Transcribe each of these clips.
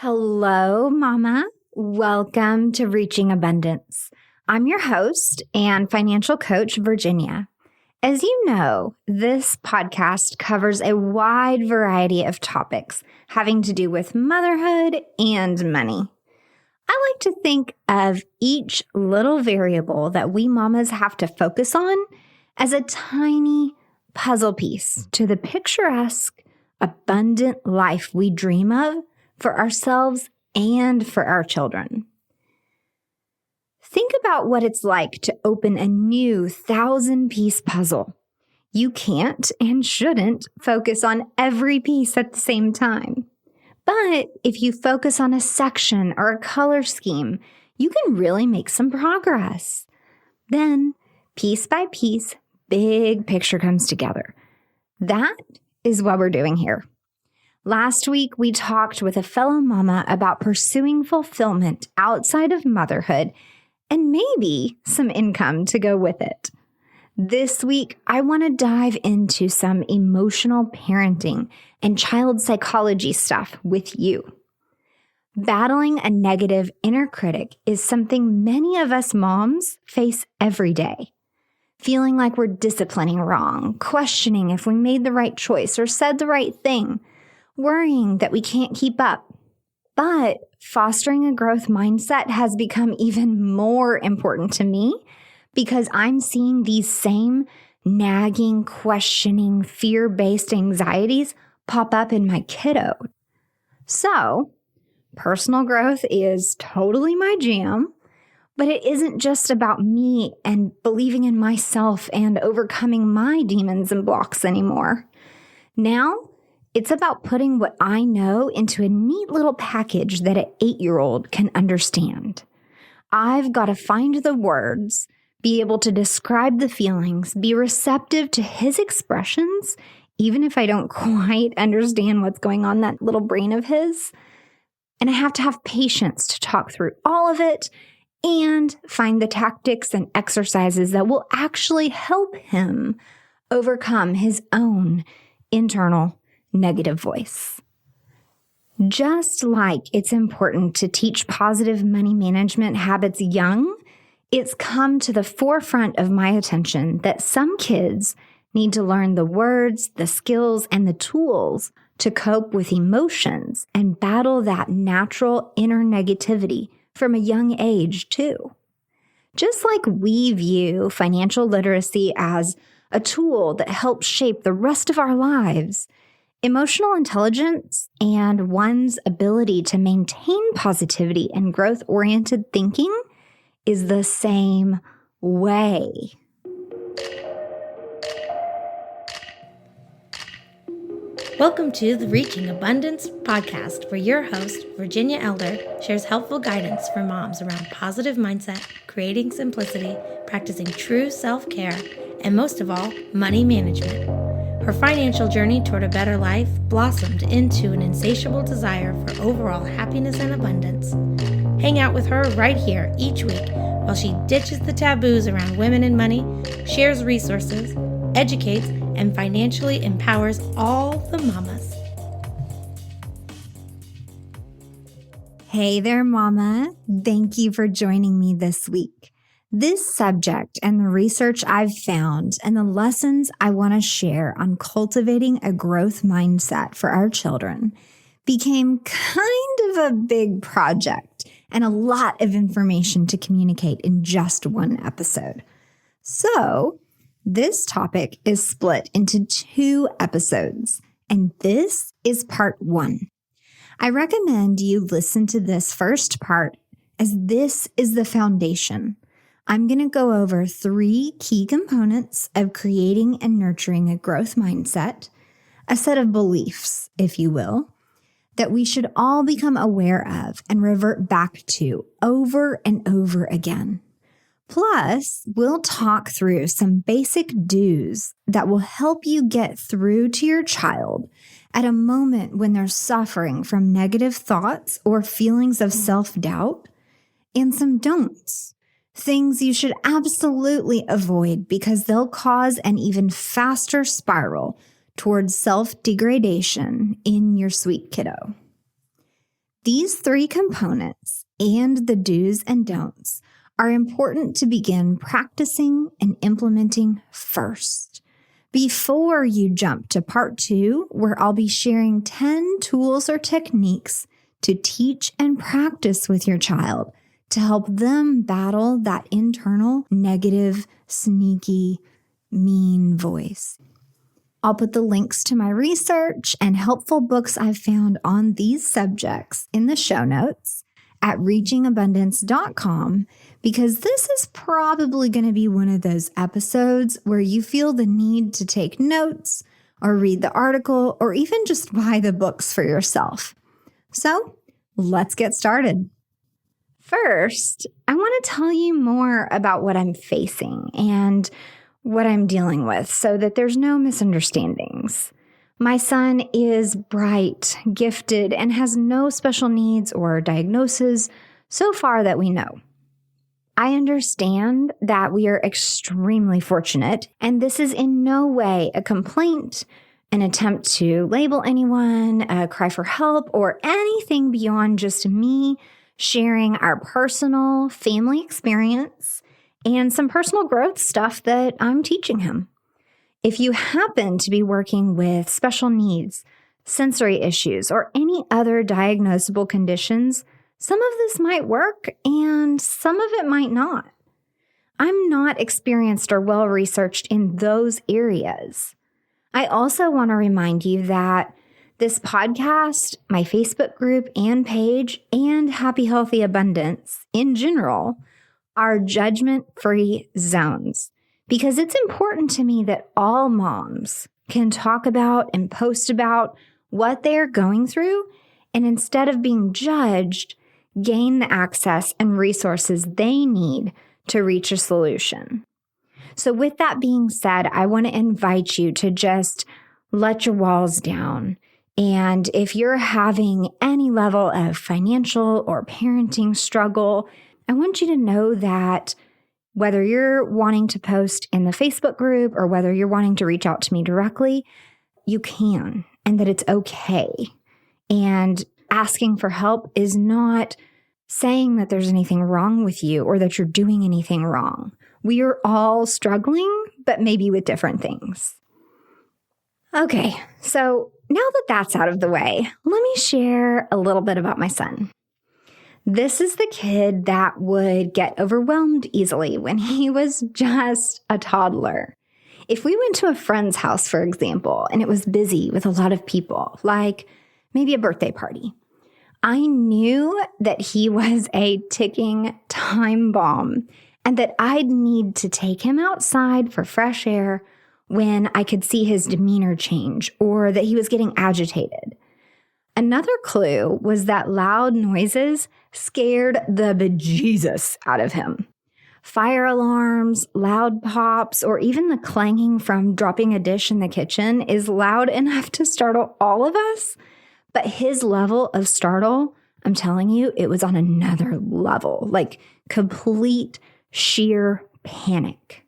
Hello, Mama. Welcome to Reaching Abundance. I'm your host and financial coach, Virginia. As you know, this podcast covers a wide variety of topics having to do with motherhood and money. I like to think of each little variable that we mamas have to focus on as a tiny puzzle piece to the picturesque, abundant life we dream of for ourselves and for our children. Think about what it's like to open a new 1,000-piece puzzle. You can't and shouldn't focus on every piece at the same time. But if you focus on a section or a color scheme, you can really make some progress. Then, piece by piece, big picture comes together. That is what we're doing here. Last week, we talked with a fellow mama about pursuing fulfillment outside of motherhood and maybe some income to go with it. This week, I want to dive into some emotional parenting and child psychology stuff with you. Battling a negative inner critic is something many of us moms face every day. Feeling like we're disciplining wrong, questioning if we made the right choice or said the right thing, worrying that we can't keep up. But fostering a growth mindset has become even more important to me because I'm seeing these same nagging, questioning, fear-based anxieties pop up in my kiddo. So, personal growth is totally my jam, but it isn't just about me and believing in myself and overcoming my demons and blocks anymore. Now, it's about putting what I know into a neat little package that an 8-year-old can understand. I've got to find the words, be able to describe the feelings, be receptive to his expressions, even if I don't quite understand what's going on in that little brain of his. And I have to have patience to talk through all of it and find the tactics and exercises that will actually help him overcome his own internal negative voice. Just like it's important to teach positive money management habits young, it's come to the forefront of my attention that some kids need to learn the words, the skills, and the tools to cope with emotions and battle that natural inner negativity from a young age, too. Just like we view financial literacy as a tool that helps shape the rest of our lives, emotional intelligence and one's ability to maintain positivity and growth-oriented thinking is the same way. Welcome to the Reaching Abundance podcast, where your host, Virginia Elder, shares helpful guidance for moms around positive mindset, creating simplicity, practicing true self-care, and most of all, money management. Her financial journey toward a better life blossomed into an insatiable desire for overall happiness and abundance. Hang out with her right here each week while she ditches the taboos around women and money, shares resources, educates, and financially empowers all the mamas. Hey there, Mama. Thank you for joining me this week. This subject and the research I've found and the lessons I want to share on cultivating a growth mindset for our children became kind of a big project and a lot of information to communicate in just one episode. So, this topic is split into 2 episodes, and this is part 1. I recommend you listen to this first part as this is the foundation. I'm going to go over 3 key components of creating and nurturing a growth mindset, a set of beliefs, if you will, that we should all become aware of and revert back to over and over again. Plus, we'll talk through some basic do's that will help you get through to your child at a moment when they're suffering from negative thoughts or feelings of self-doubt, and some don'ts. Things you should absolutely avoid because they'll cause an even faster spiral towards self-degradation in your sweet kiddo. These three components and the do's and don'ts are important to begin practicing and implementing first, before you jump to part 2, where I'll be sharing 10 tools or techniques to teach and practice with your child to help them battle that internal, negative, sneaky, mean voice. I'll put the links to my research and helpful books I've found on these subjects in the show notes at reachingabundance.com, because this is probably going to be one of those episodes where you feel the need to take notes or read the article or even just buy the books for yourself. So let's get started. First, I want to tell you more about what I'm facing and what I'm dealing with so that there's no misunderstandings. My son is bright, gifted, and has no special needs or diagnoses so far that we know. I understand that we are extremely fortunate, and this is in no way a complaint, an attempt to label anyone, a cry for help, or anything beyond just me sharing our personal family experience and some personal growth stuff that I'm teaching him. If you happen to be working with special needs, sensory issues, or any other diagnosable conditions, some of this might work and some of it might not. I'm not experienced or well-researched in those areas. I also want to remind you that this podcast, my Facebook group and page, and Happy Healthy Abundance in general are judgment-free zones, because it's important to me that all moms can talk about and post about what they're going through, and instead of being judged, gain the access and resources they need to reach a solution. So with that being said, I want to invite you to just let your walls down. And if you're having any level of financial or parenting struggle, I want you to know that whether you're wanting to post in the Facebook group or whether you're wanting to reach out to me directly, you can, and that it's okay. And asking for help is not saying that there's anything wrong with you or that you're doing anything wrong. We are all struggling, but maybe with different things. Okay, so now that that's out of the way, let me share a little bit about my son. This is the kid that would get overwhelmed easily when he was just a toddler. If we went to a friend's house, for example, and it was busy with a lot of people, like maybe a birthday party, I knew that he was a ticking time bomb and that I'd need to take him outside for fresh air when I could see his demeanor change or that he was getting agitated. Another clue was that loud noises scared the bejesus out of him. Fire alarms, loud pops, or even the clanging from dropping a dish in the kitchen is loud enough to startle all of us. But his level of startle, I'm telling you, it was on another level, like complete sheer panic.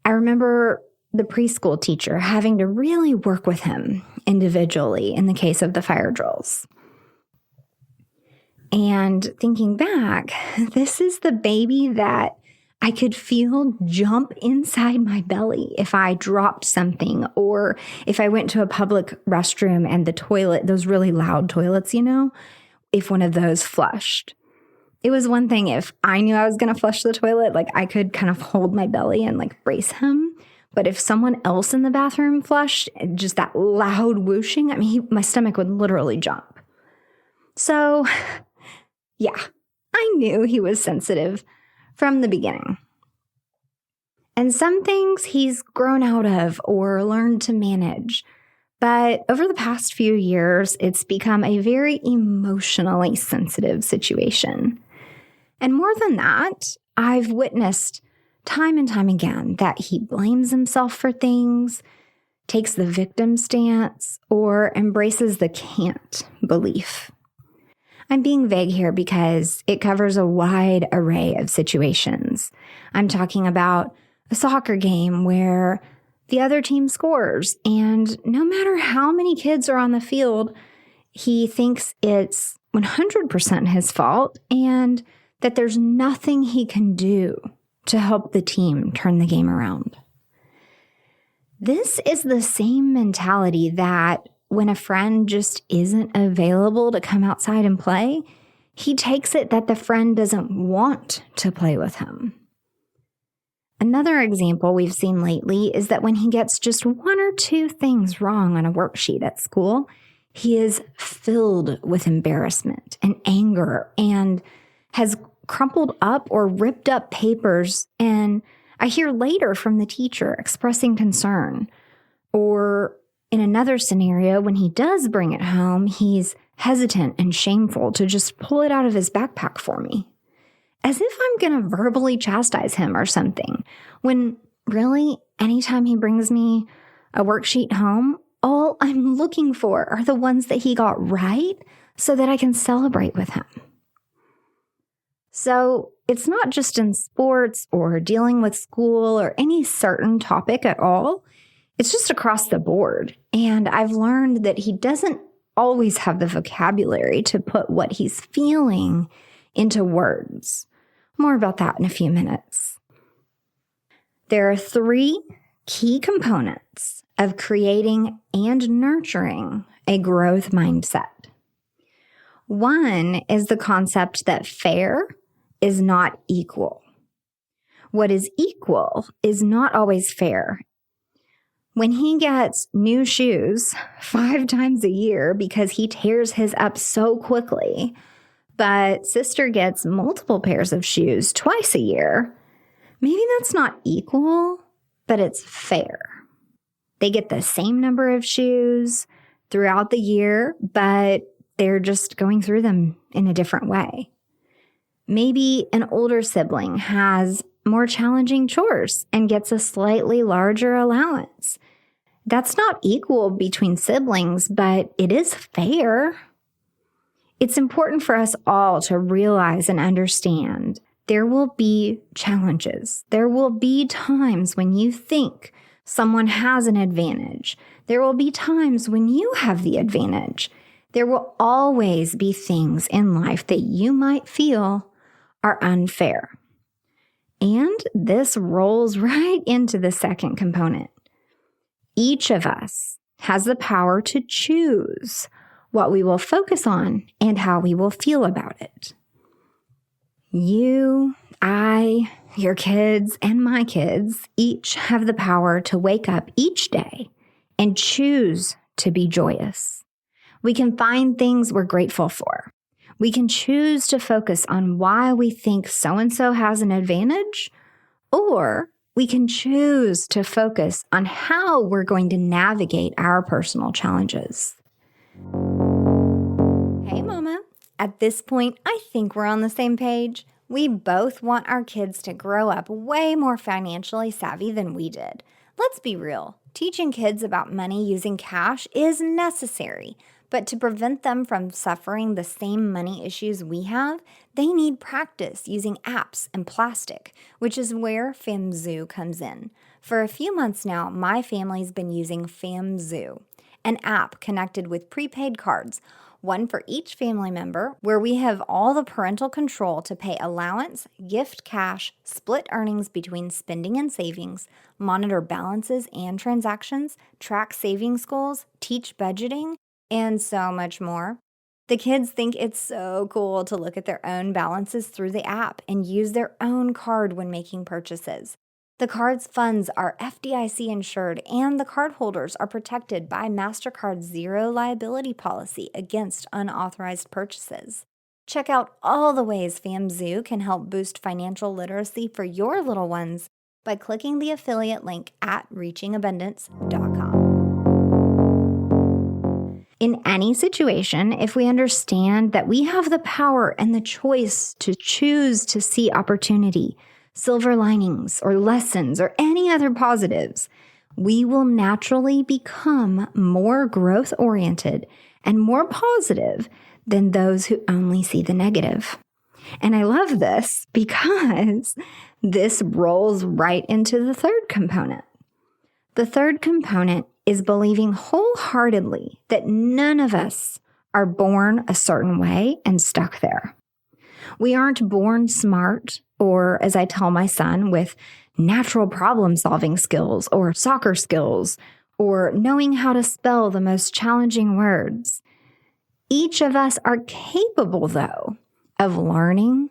I remember the preschool teacher having to really work with him individually in the case of the fire drills. And thinking back, this is the baby that I could feel jump inside my belly if I dropped something or if I went to a public restroom and the toilet, those really loud toilets, if one of those flushed. It was one thing if I knew I was going to flush the toilet, like I could kind of hold my belly and like brace him. But if someone else in the bathroom flushed, just that loud whooshing, my stomach would literally jump. So, yeah, I knew he was sensitive from the beginning. And some things he's grown out of or learned to manage. But over the past few years, it's become a very emotionally sensitive situation. And more than that, I've witnessed time and time again that he blames himself for things, takes the victim stance, or embraces the can't belief. I'm being vague here because it covers a wide array of situations. I'm talking about a soccer game where the other team scores, and no matter how many kids are on the field, He thinks it's 100% his fault and that there's nothing he can do to help the team turn the game around. This is the same mentality that when a friend just isn't available to come outside and play, he takes it that the friend doesn't want to play with him. Another example we've seen lately is that when he gets just one or two things wrong on a worksheet at school, he is filled with embarrassment and anger and has crumpled up or ripped up papers. And I hear later from the teacher expressing concern. Or in another scenario, when he does bring it home, he's hesitant and shameful to just pull it out of his backpack for me, as if I'm going to verbally chastise him or something, when really, anytime he brings me a worksheet home, all I'm looking for are the ones that he got right so that I can celebrate with him. So it's not just in sports or dealing with school or any certain topic at all. It's just across the board. And I've learned that he doesn't always have the vocabulary to put what he's feeling into words. More about that in a few minutes. There are 3 key components of creating and nurturing a growth mindset. One is the concept that fair is not equal. What is equal is not always fair. When he gets new shoes 5 times a year because he tears his up so quickly, but sister gets multiple pairs of shoes twice a year, maybe that's not equal, but it's fair. They get the same number of shoes throughout the year, but they're just going through them in a different way. Maybe an older sibling has more challenging chores and gets a slightly larger allowance. That's not equal between siblings, but it is fair. It's important for us all to realize and understand there will be challenges. There will be times when you think someone has an advantage. There will be times when you have the advantage. There will always be things in life that you might feel are unfair. And this rolls right into the second component. Each of us has the power to choose what we will focus on and how we will feel about it. You, I, your kids, and my kids each have the power to wake up each day and choose to be joyous. We can find things we're grateful for. We can choose to focus on why we think so-and-so has an advantage, or we can choose to focus on how we're going to navigate our personal challenges. Hey, Mama. At this point, I think we're on the same page. We both want our kids to grow up way more financially savvy than we did. Let's be real. Teaching kids about money using cash is necessary. But to prevent them from suffering the same money issues we have, they need practice using apps and plastic, which is where FamZoo comes in. For a few months now, my family's been using FamZoo, an app connected with prepaid cards, one for each family member, where we have all the parental control to pay allowance, gift cash, split earnings between spending and savings, monitor balances and transactions, track savings goals, teach budgeting, and so much more. The kids think it's so cool to look at their own balances through the app and use their own card when making purchases. The card's funds are FDIC insured, and the cardholders are protected by MasterCard's zero liability policy against unauthorized purchases. Check out all the ways FamZoo can help boost financial literacy for your little ones by clicking the affiliate link at reachingabundance.com. In any situation, if we understand that we have the power and the choice to choose to see opportunity, silver linings, or lessons, or any other positives, we will naturally become more growth-oriented and more positive than those who only see the negative. And I love this because this rolls right into the third component. The third component is believing wholeheartedly that none of us are born a certain way and stuck there. We aren't born smart, or as I tell my son, with natural problem-solving skills or soccer skills or knowing how to spell the most challenging words. Each of us are capable, though, of learning,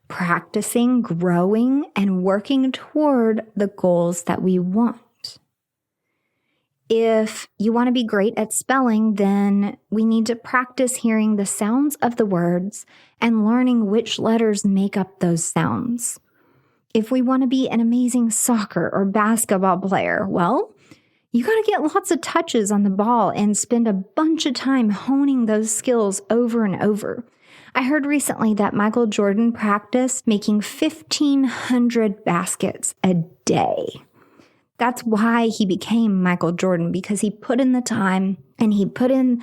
practicing, growing, and working toward the goals that we want. If you want to be great at spelling, then we need to practice hearing the sounds of the words and learning which letters make up those sounds. If we want to be an amazing soccer or basketball player, well, you got to get lots of touches on the ball and spend a bunch of time honing those skills over and over. I heard recently that Michael Jordan practiced making 1,500 baskets a day. That's why he became Michael Jordan, because he put in the time and he put in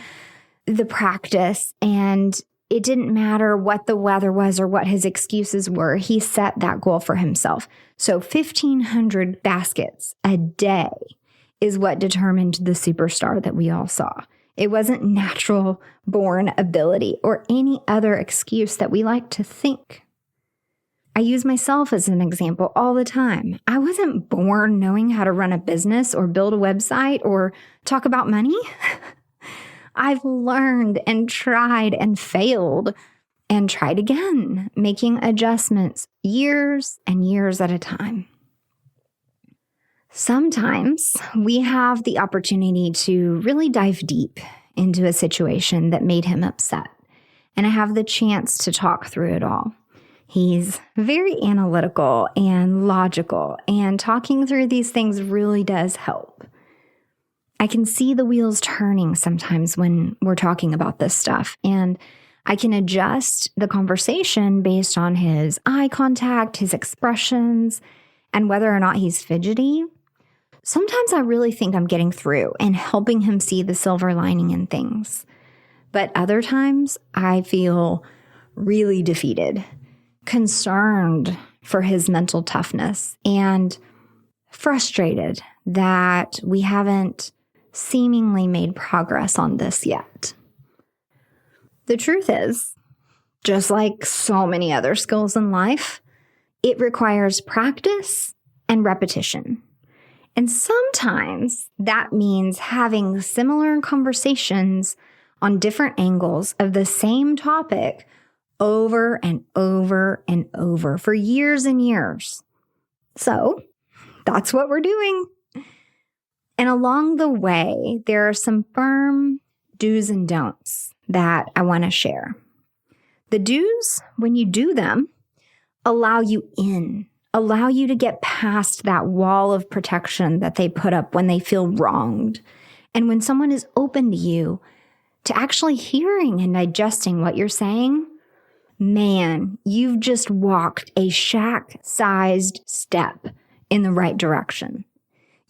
the practice, and it didn't matter what the weather was or what his excuses were. He set that goal for himself. So 1,500 baskets a day is what determined the superstar that we all saw. It wasn't natural born ability or any other excuse that we like to think. I use myself as an example all the time. I wasn't born knowing how to run a business or build a website or talk about money. I've learned and tried and failed and tried again, making adjustments years and years at a time. Sometimes we have the opportunity to really dive deep into a situation that made him upset, and I have the chance to talk through it all. He's very analytical and logical, and talking through these things really does help. I can see the wheels turning sometimes when we're talking about this stuff, and I can adjust the conversation based on his eye contact, his expressions, and whether or not he's fidgety. Sometimes I really think I'm getting through and helping him see the silver lining in things. But other times I feel really defeated, concerned for his mental toughness, and frustrated that we haven't seemingly made progress on this yet. The truth is, just like so many other skills in life, it requires practice and repetition. And sometimes that means having similar conversations on different angles of the same topic over and over and over for years and years. So that's what we're doing. And along the way, there are some firm do's and don'ts that I want to share. The do's, when you do them, allow you to get past that wall of protection that they put up when they feel wronged. And when someone is open to you, to actually hearing and digesting what you're saying, man, you've just walked a shack-sized step in the right direction.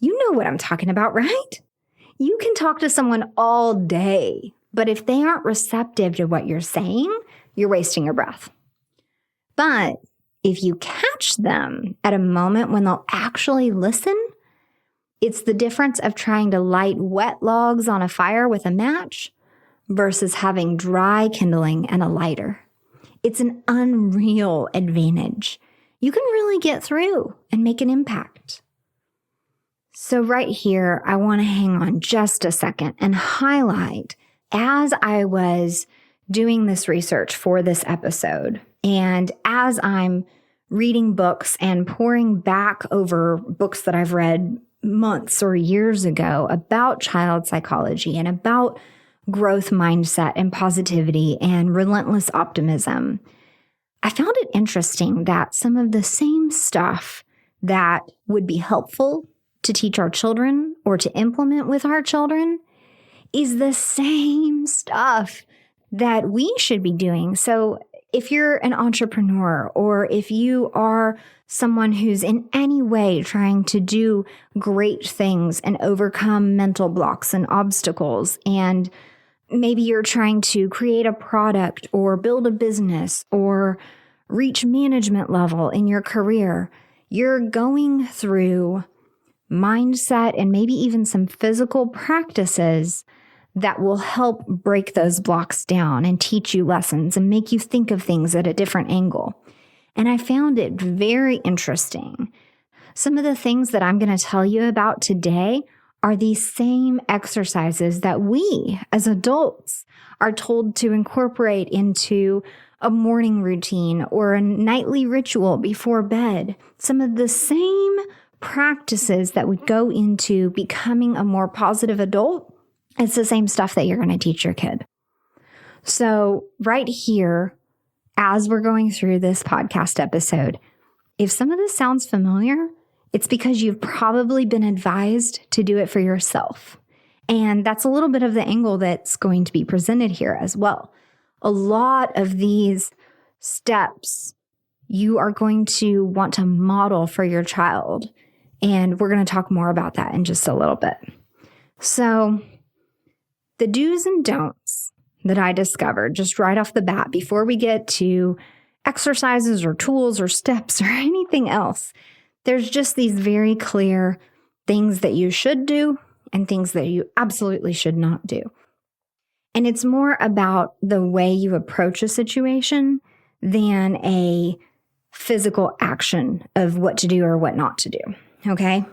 You know what I'm talking about, right? You can talk to someone all day, but if they aren't receptive to what you're saying, you're wasting your breath. But if you catch them at a moment when they'll actually listen, it's the difference of trying to light wet logs on a fire with a match versus having dry kindling and a lighter. It's an unreal advantage. You can really get through and make an impact. So right here, I want to hang on just a second and highlight, as I was doing this research for this episode, and as I'm reading books and poring back over books that I've read months or years ago about child psychology and about growth mindset and positivity and relentless optimism, I found it interesting that some of the same stuff that would be helpful to teach our children or to implement with our children is the same stuff that we should be doing. So if you're an entrepreneur, or if you are someone who's in any way trying to do great things and overcome mental blocks and obstacles, and maybe you're trying to create a product or build a business or reach management level in your career, you're going through mindset and maybe even some physical practices that will help break those blocks down and teach you lessons and make you think of things at a different angle. And I found it very interesting. Some of the things that I'm going to tell you about today are these same exercises that we as adults are told to incorporate into a morning routine or a nightly ritual before bed. Some of the same practices that would go into becoming a more positive adult. It's the same stuff that you're going to teach your kid. So right here, as we're going through this podcast episode, if some of this sounds familiar, it's because you've probably been advised to do it for yourself. And that's a little bit of the angle that's going to be presented here as well. A lot of these steps you are going to want to model for your child. And we're going to talk more about that in just a little bit. So the do's and don'ts that I discovered just right off the bat before we get to exercises or tools or steps or anything else, there's just these very clear things that you should do and things that you absolutely should not do. And it's more about the way you approach a situation than a physical action of what to do or what not to do. Okay?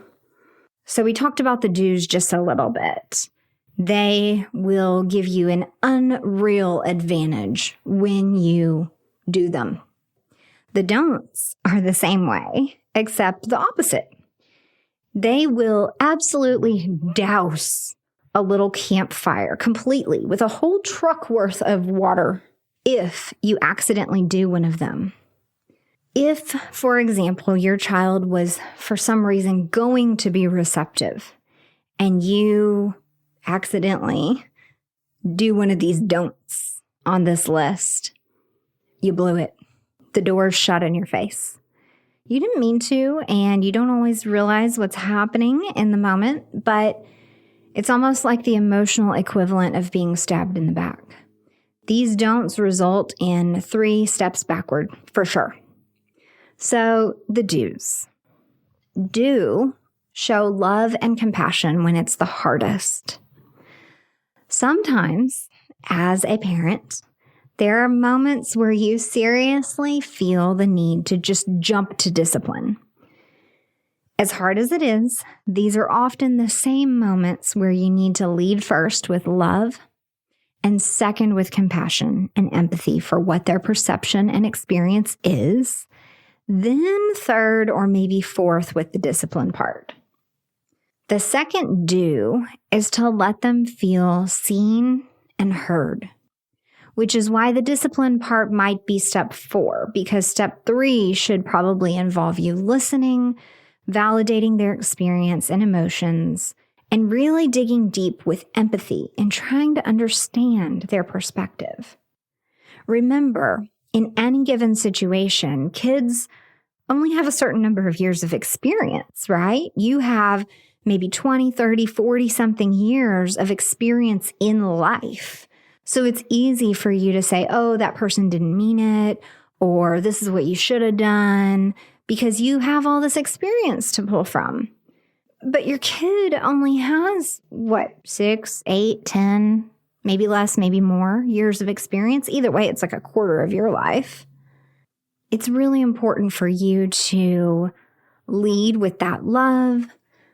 So we talked about the do's just a little bit. They will give you an unreal advantage when you do them. The don'ts are the same way, except the opposite. They will absolutely douse a little campfire completely with a whole truck worth of water if you accidentally do one of them. If, for example, your child was for some reason going to be receptive and you accidentally do one of these don'ts on this list, you blew it. The door's shut in your face. You didn't mean to, and you don't always realize what's happening in the moment, but it's almost like the emotional equivalent of being stabbed in the back. These don'ts result in 3 steps backward, for sure. So the do's. Do show love and compassion when it's the hardest. Sometimes, as a parent, there are moments where you seriously feel the need to just jump to discipline. As hard as it is, these are often the same moments where you need to lead first with love and second with compassion and empathy for what their perception and experience is, then third or maybe fourth with the discipline part. The second do is to let them feel seen and heard, which is why the discipline part might be step 4, because step 3 should probably involve you listening, validating their experience and emotions, and really digging deep with empathy and trying to understand their perspective. Remember, in any given situation, kids only have a certain number of years of experience, right? You have maybe 20, 30, 40 something years of experience in life. So it's easy for you to say, oh, that person didn't mean it, or this is what you should have done, because you have all this experience to pull from. But your kid only has, 6, 8, 10, maybe less, maybe more years of experience. Either way, it's like a quarter of your life. It's really important for you to lead with that love,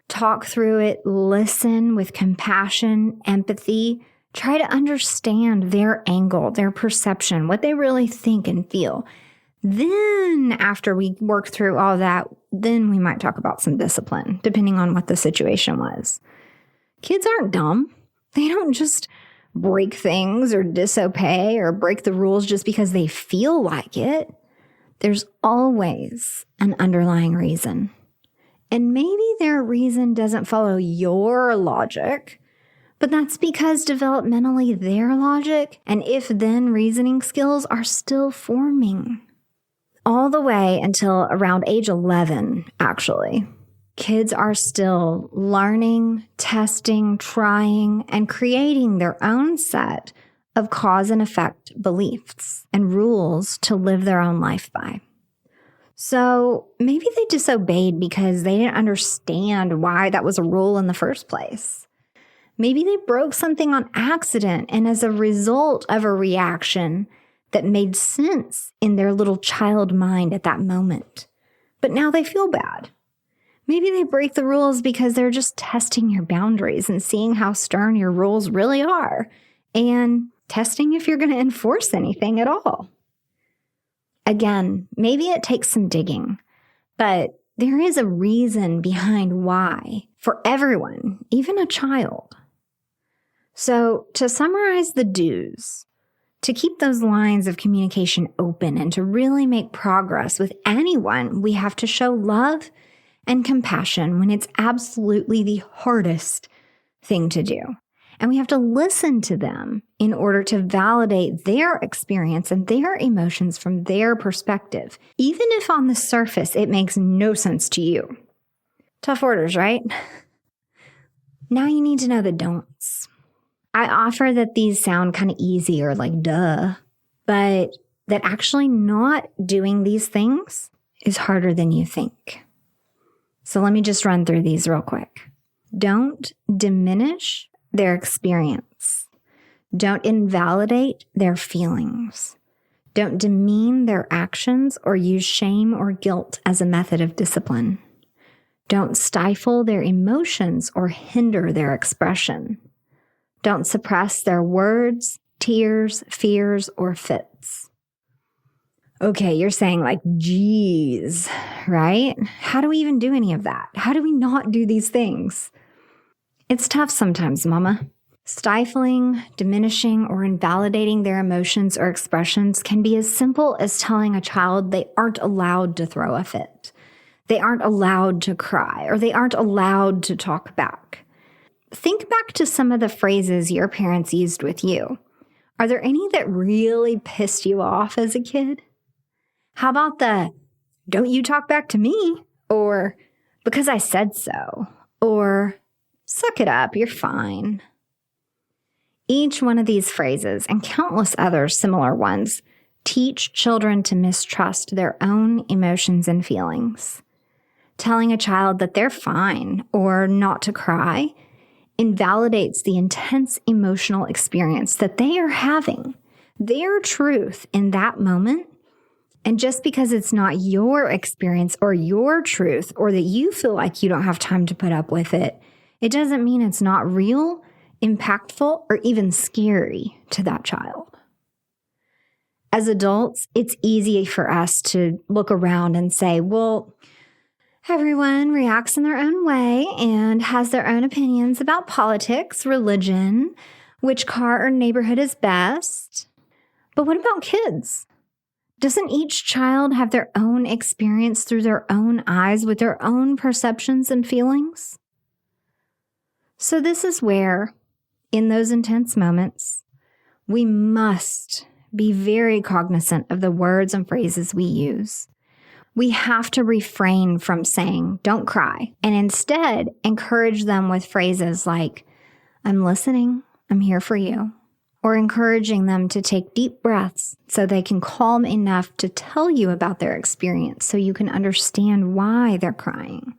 talk through it, listen with compassion, empathy, try to understand their angle, their perception, what they really think and feel. Then after we work through all that, then we might talk about some discipline, depending on what the situation was. Kids aren't dumb. They don't just break things or disobey or break the rules just because they feel like it. There's always an underlying reason. And maybe their reason doesn't follow your logic, but that's because developmentally their logic and if-then reasoning skills are still forming. All the way until around age 11, actually. Kids are still learning, testing, trying, and creating their own set of cause and effect beliefs and rules to live their own life by. So maybe they disobeyed because they didn't understand why that was a rule in the first place. Maybe they broke something on accident and as a result of a reaction that made sense in their little child mind at that moment. But now they feel bad. Maybe they break the rules because they're just testing your boundaries and seeing how stern your rules really are and testing if you're going to enforce anything at all. Again, maybe it takes some digging, but there is a reason behind why for everyone, even a child. So to summarize the do's, to keep those lines of communication open and to really make progress with anyone, we have to show love and compassion when it's absolutely the hardest thing to do. And we have to listen to them in order to validate their experience and their emotions from their perspective, even if on the surface it makes no sense to you. Tough orders, right? Now you need to know the don'ts. I offer that these sound kind of easy or like duh, but that actually not doing these things is harder than you think. So let me just run through these real quick. Don't diminish their experience. Don't invalidate their feelings. Don't demean their actions or use shame or guilt as a method of discipline. Don't stifle their emotions or hinder their expression. Don't suppress their words, tears, fears, or fits. Okay, you're saying like, geez, right? How do we even do any of that? How do we not do these things? It's tough sometimes, Mama. Stifling, diminishing, or invalidating their emotions or expressions can be as simple as telling a child they aren't allowed to throw a fit. They aren't allowed to cry, or they aren't allowed to talk back. Think back to some of the phrases your parents used with you. Are there any that really pissed you off as a kid? How about the, don't you talk back to me? Or, because I said so. Or, suck it up, you're fine. Each one of these phrases, and countless other similar ones, teach children to mistrust their own emotions and feelings. Telling a child that they're fine or not to cry invalidates the intense emotional experience that they are having, their truth in that moment. And just because it's not your experience or your truth, or that you feel like you don't have time to put up with it, it doesn't mean it's not real, impactful, or even scary to that child. As adults, it's easy for us to look around and say, well, everyone reacts in their own way and has their own opinions about politics, religion, which car or neighborhood is best. But what about kids? Doesn't each child have their own experience through their own eyes with their own perceptions and feelings? So this is where, in those intense moments, we must be very cognizant of the words and phrases we use. We have to refrain from saying, don't cry, and instead encourage them with phrases like, I'm listening, I'm here for you, or encouraging them to take deep breaths so they can calm enough to tell you about their experience so you can understand why they're crying.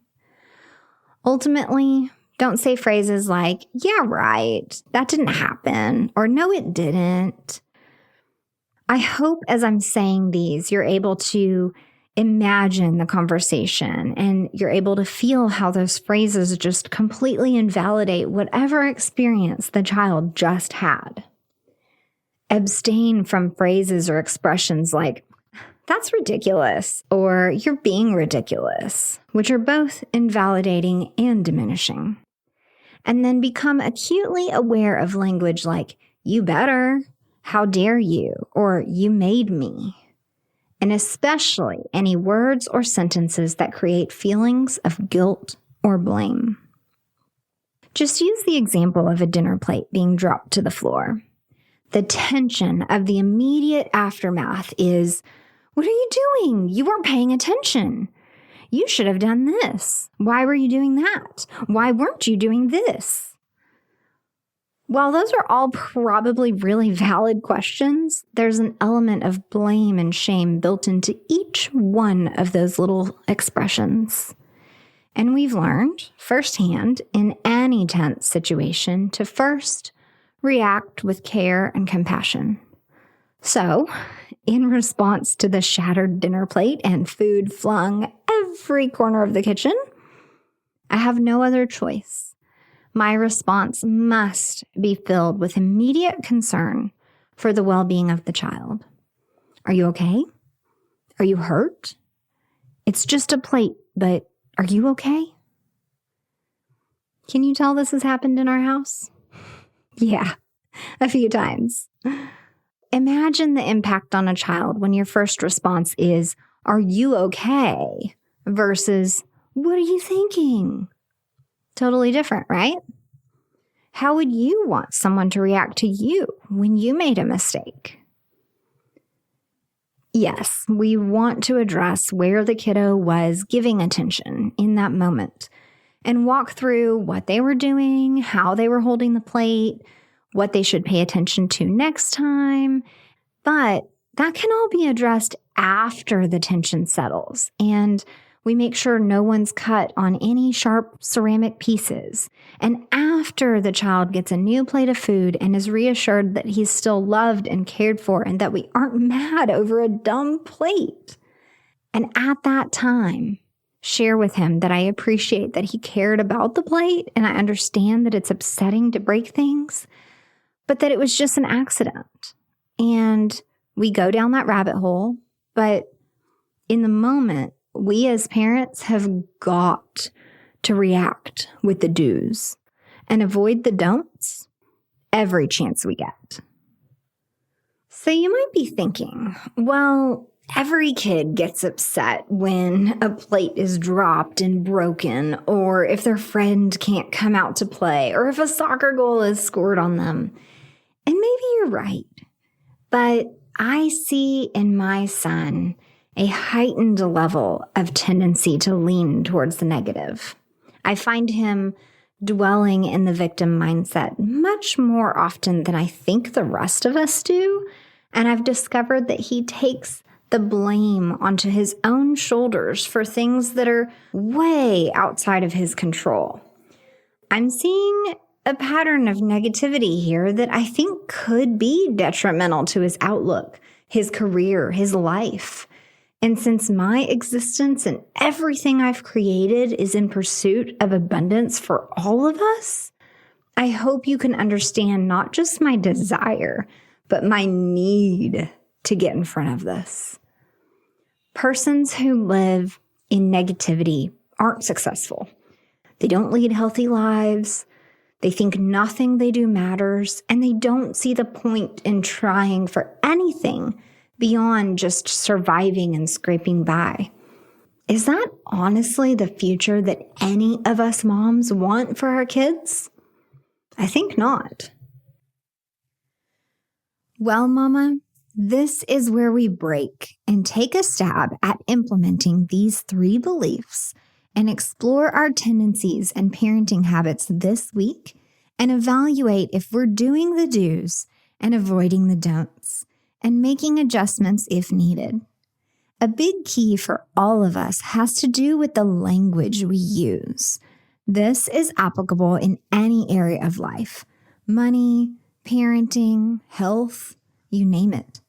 Ultimately, don't say phrases like, yeah, right, that didn't happen, or no, it didn't. I hope as I'm saying these, you're able to imagine the conversation and you're able to feel how those phrases just completely invalidate whatever experience the child just had. Abstain from phrases or expressions like, that's ridiculous, or you're being ridiculous, which are both invalidating and diminishing. And then become acutely aware of language like, you better, how dare you, or you made me. And especially any words or sentences that create feelings of guilt or blame. Just use the example of a dinner plate being dropped to the floor. The tension of the immediate aftermath is, what are you doing? You weren't paying attention. You should have done this. Why were you doing that? Why weren't you doing this? While those are all probably really valid questions, there's an element of blame and shame built into each one of those little expressions. And we've learned firsthand in any tense situation to first react with care and compassion. So, in response to the shattered dinner plate and food flung every corner of the kitchen, I have no other choice. My response must be filled with immediate concern for the well-being of the child. Are you okay? Are you hurt? It's just a plate, but are you okay? Can you tell this has happened in our house? Yeah, a few times. Imagine the impact on a child when your first response is, "Are you okay?" versus, "What are you thinking?" Totally different, right? How would you want someone to react to you when you made a mistake? Yes, we want to address where the kiddo was giving attention in that moment and walk through what they were doing, how they were holding the plate, what they should pay attention to next time. But that can all be addressed after the tension settles and we make sure no one's cut on any sharp ceramic pieces. And after the child gets a new plate of food and is reassured that he's still loved and cared for and that we aren't mad over a dumb plate. And at that time, share with him that I appreciate that he cared about the plate and I understand that it's upsetting to break things, but that it was just an accident. And we go down that rabbit hole, but in the moment, we as parents have got to react with the do's and avoid the don'ts every chance we get. So you might be thinking, well, every kid gets upset when a plate is dropped and broken, or if their friend can't come out to play, or if a soccer goal is scored on them. And maybe you're right, but I see in my son a heightened level of tendency to lean towards the negative. I find him dwelling in the victim mindset much more often than I think the rest of us do, and I've discovered that he takes the blame onto his own shoulders for things that are way outside of his control. I'm seeing a pattern of negativity here that I think could be detrimental to his outlook, his career, his life. And since my existence and everything I've created is in pursuit of abundance for all of us, I hope you can understand not just my desire, but my need to get in front of this. Persons who live in negativity aren't successful. They don't lead healthy lives. They think nothing they do matters, and they don't see the point in trying for anything beyond just surviving and scraping by. Is that honestly the future that any of us moms want for our kids? I think not. Well, Mama, this is where we break and take a stab at implementing these 3 beliefs and explore our tendencies and parenting habits this week and evaluate if we're doing the do's and avoiding the don'ts and making adjustments if needed. A big key for all of us has to do with the language we use. This is applicable in any area of life: money, parenting, health, you name it.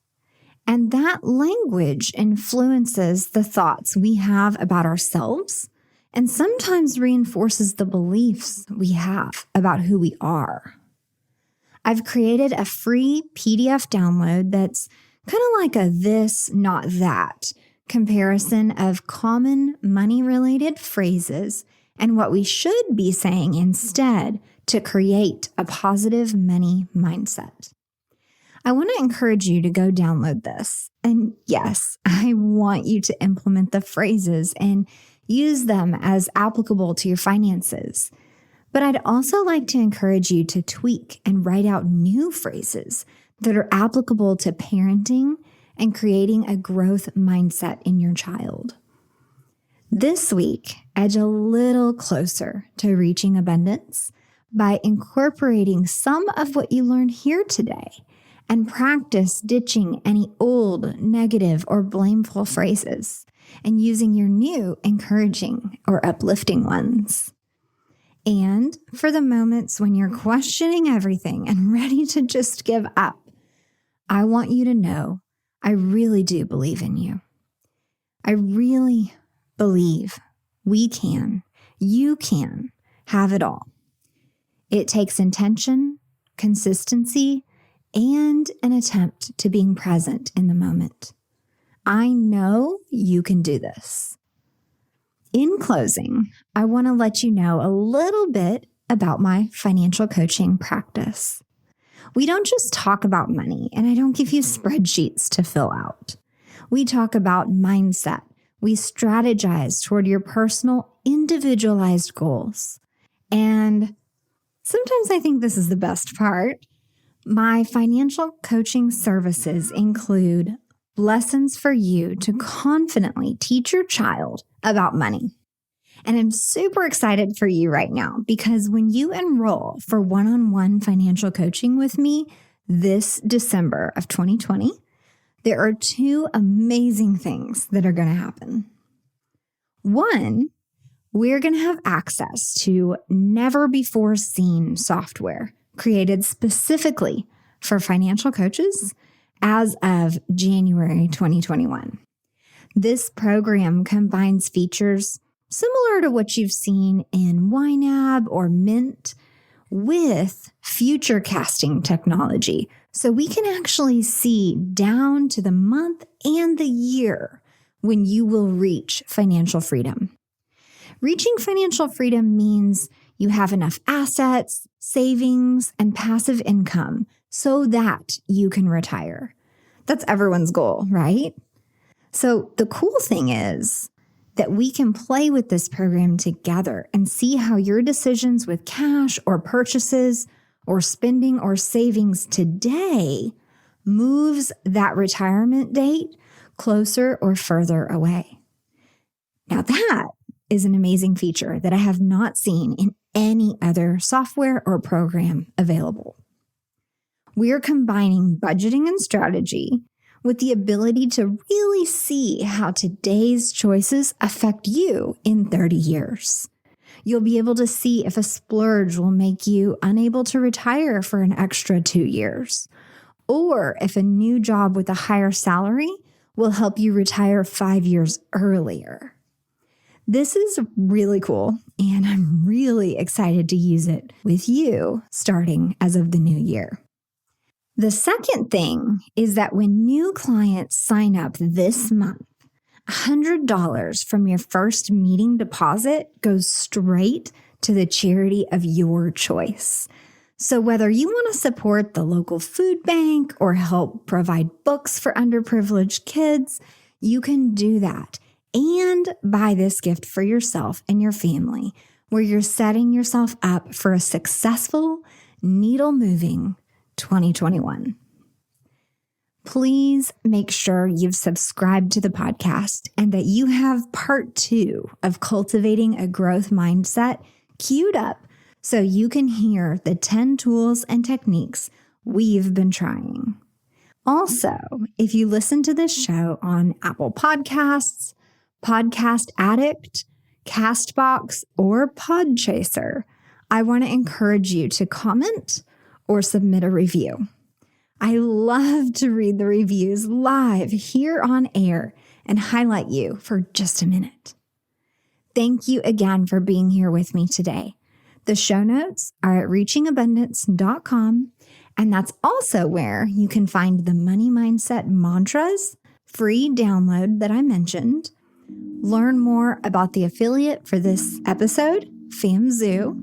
And that language influences the thoughts we have about ourselves and sometimes reinforces the beliefs we have about who we are. I've created a free PDF download that's kind of like a this, not that comparison of common money-related phrases and what we should be saying instead to create a positive money mindset. I want to encourage you to go download this. And yes, I want you to implement the phrases and use them as applicable to your finances. But I'd also like to encourage you to tweak and write out new phrases that are applicable to parenting and creating a growth mindset in your child. This week, edge a little closer to reaching abundance by incorporating some of what you learned here today and practice ditching any old, negative, or blameful phrases and using your new, encouraging, or uplifting ones. And for the moments when you're questioning everything and ready to just give up, I want you to know I really do believe in you. I really believe you can have it all. It takes intention, consistency, and an attempt to being present in the moment. I know you can do this. In closing, I want to let you know a little bit about my financial coaching practice. We don't just talk about money, and I don't give you spreadsheets to fill out. We talk about mindset. We strategize toward your personal, individualized goals. And sometimes I think this is the best part. My financial coaching services include lessons for you to confidently teach your child about money. And I'm super excited for you right now because when you enroll for one-on-one financial coaching with me this December of 2020, there are two amazing things that are going to happen. One, we're going to have access to never-before-seen software created specifically for financial coaches as of January 2021. This program combines features similar to what you've seen in YNAB or Mint with future casting technology. So we can actually see down to the month and the year when you will reach financial freedom. Reaching financial freedom means you have enough assets, savings, and passive income so that you can retire. That's everyone's goal, right? So the cool thing is that we can play with this program together and see how your decisions with cash or purchases or spending or savings today moves that retirement date closer or further away. Now that is an amazing feature that I have not seen in any other software or program available. We're combining budgeting and strategy with the ability to really see how today's choices affect you in 30 years. You'll be able to see if a splurge will make you unable to retire for an extra 2 years, or if a new job with a higher salary will help you retire 5 years earlier. This is really cool, and I'm really excited to use it with you starting as of the new year. The second thing is that when new clients sign up this month, $100 from your first meeting deposit goes straight to the charity of your choice. So whether you want to support the local food bank or help provide books for underprivileged kids, you can do that and buy this gift for yourself and your family, where you're setting yourself up for a successful, needle-moving 2021. Please make sure you've subscribed to the podcast and that you have part 2 of Cultivating a Growth Mindset queued up so you can hear the 10 tools and techniques we've been trying. Also, if you listen to this show on Apple Podcasts, Podcast Addict, Castbox, or Podchaser, I want to encourage you to comment or submit a review. I love to read the reviews live here on air and highlight you for just a minute. Thank you again for being here with me today. The show notes are at reachingabundance.com, and that's also where you can find the Money Mindset Mantras free download that I mentioned, learn more about the affiliate for this episode, FamZoo,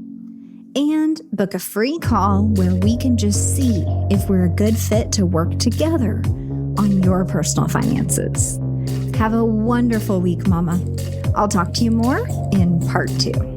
and book a free call where we can just see if we're a good fit to work together on your personal finances. Have a wonderful week, Mama. I'll talk to you more in part 2.